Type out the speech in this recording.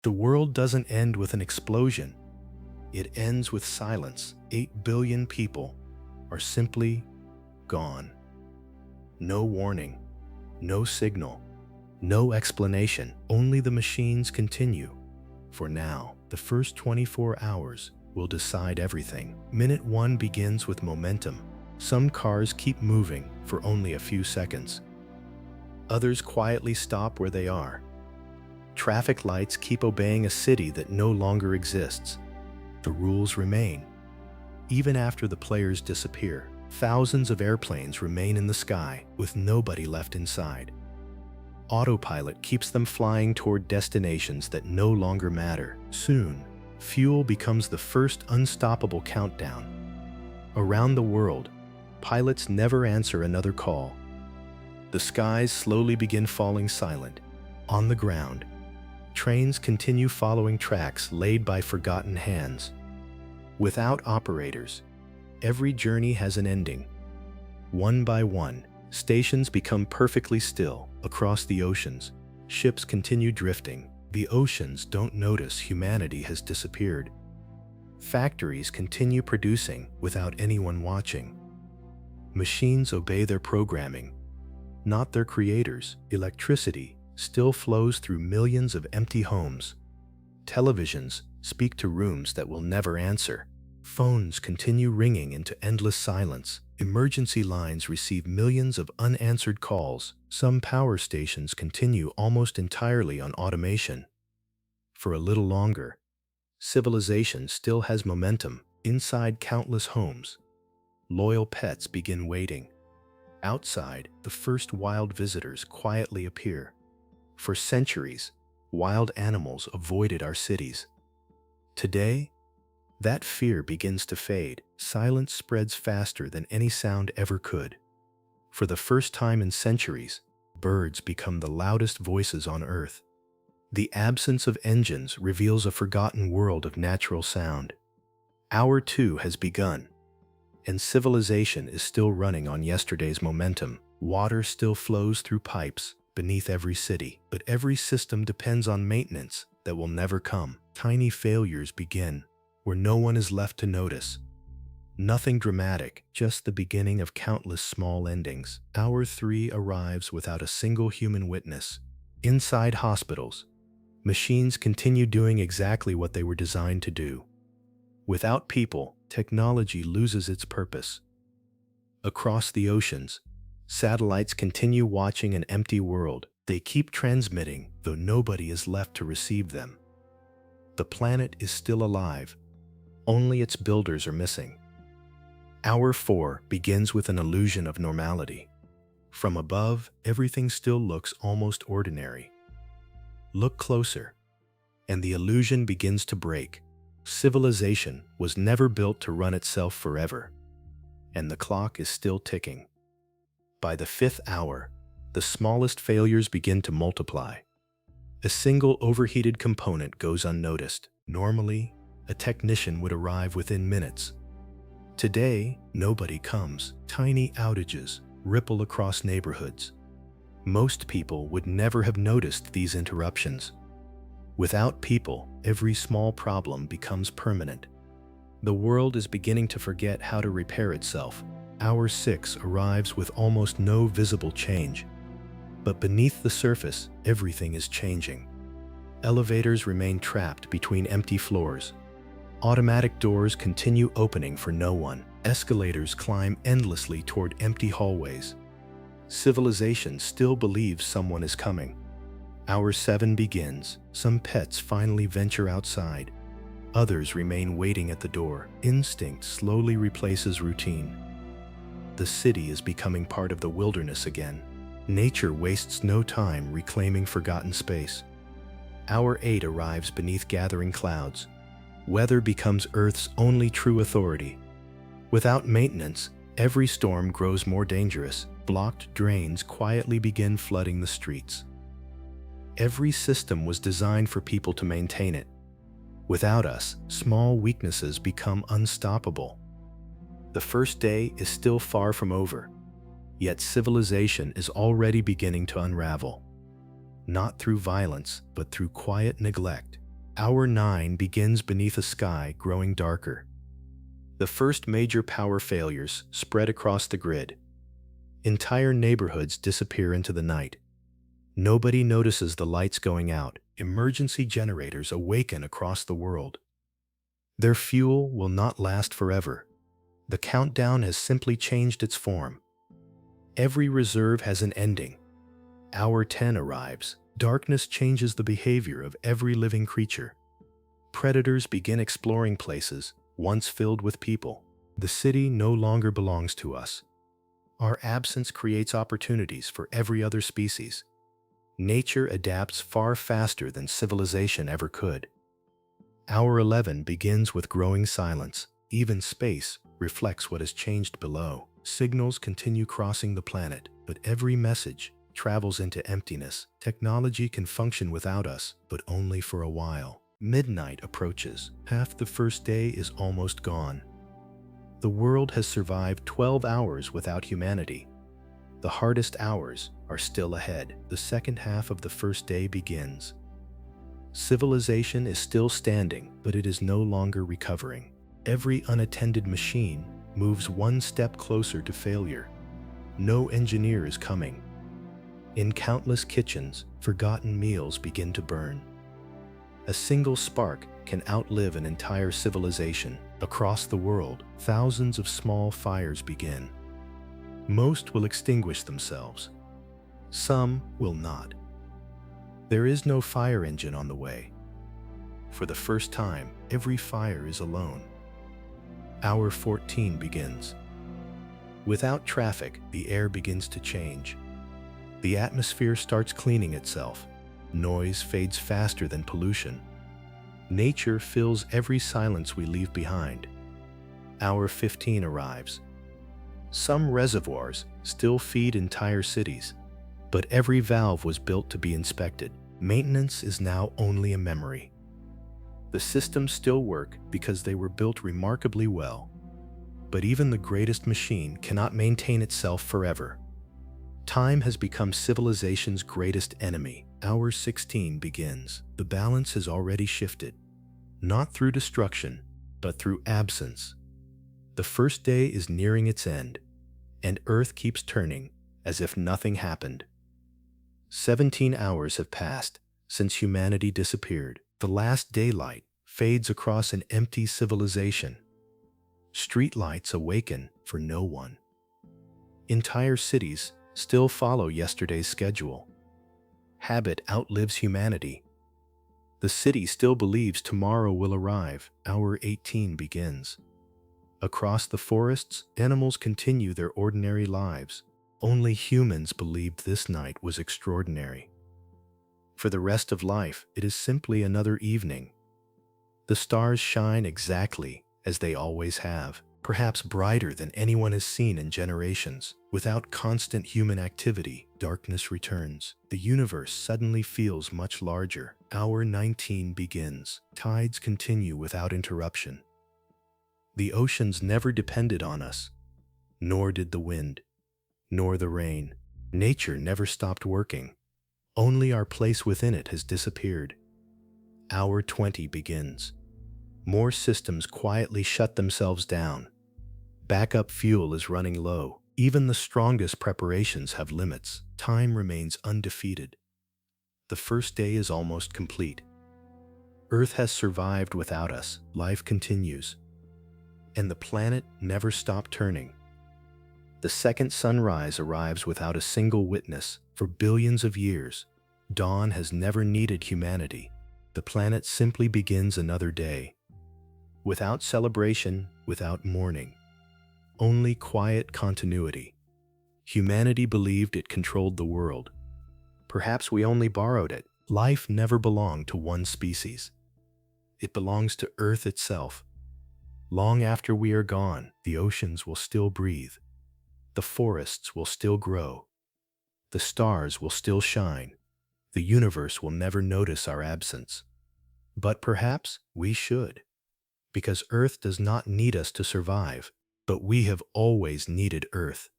The world doesn't end with an explosion. It ends with silence. 8 billion people are simply gone. No warning, no signal, no explanation. Only the machines continue. For now, the first 24 hours will decide everything. Minute 1 begins with momentum. Some cars keep moving for only a few seconds. Others quietly stop where they are. Traffic lights keep obeying a city that no longer exists. The rules remain. Even after the players disappear, thousands of airplanes remain in the sky with nobody left inside. Autopilot keeps them flying toward destinations that no longer matter. Soon, fuel becomes the first unstoppable countdown. Around the world, pilots never answer another call. The skies slowly begin falling silent. On the ground, trains continue following tracks laid by forgotten hands. Without operators, every journey has an ending. One by one, stations become perfectly still. Across the oceans, ships continue drifting. The oceans don't notice humanity has disappeared. Factories continue producing without anyone watching. Machines obey their programming, not their creators. Electricity still flows through millions of empty homes. Televisions speak to rooms that will never answer. Phones continue ringing into endless silence. Emergency lines receive millions of unanswered calls. Some power stations continue almost entirely on automation. For a little longer, civilization still has momentum. Inside countless homes, loyal pets begin waiting. Outside, the first wild visitors quietly appear. For centuries, wild animals avoided our cities. Today, that fear begins to fade. Silence spreads faster than any sound ever could. For the first time in centuries, birds become the loudest voices on Earth. The absence of engines reveals a forgotten world of natural sound. Hour 2 has begun, and civilization is still running on yesterday's momentum. Water still flows through pipes beneath every city, but every system depends on maintenance that will never come. Tiny failures begin where no one is left to notice. Nothing dramatic, just the beginning of countless small endings. Hour 3 arrives without a single human witness. Inside hospitals, machines continue doing exactly what they were designed to do. Without people, technology loses its purpose. Across the oceans, satellites continue watching an empty world. They keep transmitting, though nobody is left to receive them. The planet is still alive. Only its builders are missing. Hour 4 begins with an illusion of normality. From above, everything still looks almost ordinary. Look closer, and the illusion begins to break. Civilization was never built to run itself forever, and the clock is still ticking. By the 5th hour, the smallest failures begin to multiply. A single overheated component goes unnoticed. Normally, a technician would arrive within minutes. Today, nobody comes. Tiny outages ripple across neighborhoods. Most people would never have noticed these interruptions. Without people, every small problem becomes permanent. The world is beginning to forget how to repair itself. Hour 6 arrives with almost no visible change. But beneath the surface, everything is changing. Elevators remain trapped between empty floors. Automatic doors continue opening for no one. Escalators climb endlessly toward empty hallways. Civilization still believes someone is coming. Hour 7 begins. Some pets finally venture outside. Others remain waiting at the door. Instinct slowly replaces routine. The city is becoming part of the wilderness again. Nature wastes no time reclaiming forgotten space. Hour 8 arrives beneath gathering clouds. Weather becomes Earth's only true authority. Without maintenance, every storm grows more dangerous. Blocked drains quietly begin flooding the streets. Every system was designed for people to maintain it. Without us, small weaknesses become unstoppable. The first day is still far from over, yet civilization is already beginning to unravel. Not through violence, but through quiet neglect. Hour 9 begins beneath a sky growing darker. The first major power failures spread across the grid. Entire neighborhoods disappear into the night. Nobody notices the lights going out. Emergency generators awaken across the world. Their fuel will not last forever. The countdown has simply changed its form. Every reserve has an ending. Hour 10 arrives. Darkness changes the behavior of every living creature. Predators begin exploring places once filled with people. The city no longer belongs to us. Our absence creates opportunities for every other species. Nature adapts far faster than civilization ever could. Hour 11 begins with growing silence. Even space reflects what has changed below. Signals continue crossing the planet, but every message travels into emptiness. Technology can function without us, but only for a while. Midnight approaches. Half the first day is almost gone. The world has survived 12 hours without humanity. The hardest hours are still ahead. The second half of the first day begins. Civilization is still standing, but it is no longer recovering. Every unattended machine moves one step closer to failure. No engineer is coming. In countless kitchens, forgotten meals begin to burn. A single spark can outlive an entire civilization. Across the world, thousands of small fires begin. Most will extinguish themselves. Some will not. There is no fire engine on the way. For the first time, every fire is alone. Hour 14 begins. Without traffic, the air begins to change. The atmosphere starts cleaning itself. Noise fades faster than pollution. Nature fills every silence we leave behind. Hour 15 arrives. Some reservoirs still feed entire cities, but every valve was built to be inspected. Maintenance is now only a memory. The systems still work because they were built remarkably well, but even the greatest machine cannot maintain itself forever. Time has become civilization's greatest enemy. Hour 16 begins. The balance has already shifted, not through destruction, but through absence. The first day is nearing its end, and Earth keeps turning as if nothing happened. 17 hours have passed since humanity disappeared. The last daylight fades across an empty civilization. Streetlights awaken for no one. Entire cities still follow yesterday's schedule. Habit outlives humanity. The city still believes tomorrow will arrive. Hour 18 begins. Across the forests, animals continue their ordinary lives. Only humans believed this night was extraordinary. For the rest of life, it is simply another evening. The stars shine exactly as they always have, perhaps brighter than anyone has seen in generations. Without constant human activity, darkness returns. The universe suddenly feels much larger. Hour 19 begins. Tides continue without interruption. The oceans never depended on us, nor did the wind, nor the rain. Nature never stopped working. Only our place within it has disappeared. Hour 20 begins. More systems quietly shut themselves down. Backup fuel is running low. Even the strongest preparations have limits. Time remains undefeated. The first day is almost complete. Earth has survived without us. Life continues. And the planet never stopped turning. The second sunrise arrives without a single witness. For billions of years, dawn has never needed humanity. The planet simply begins another day. Without celebration, without mourning. Only quiet continuity. Humanity believed it controlled the world. Perhaps we only borrowed it. Life never belonged to one species. It belongs to Earth itself. Long after we are gone, the oceans will still breathe. The forests will still grow. The stars will still shine. The universe will never notice our absence. But perhaps we should, because Earth does not need us to survive, but we have always needed Earth.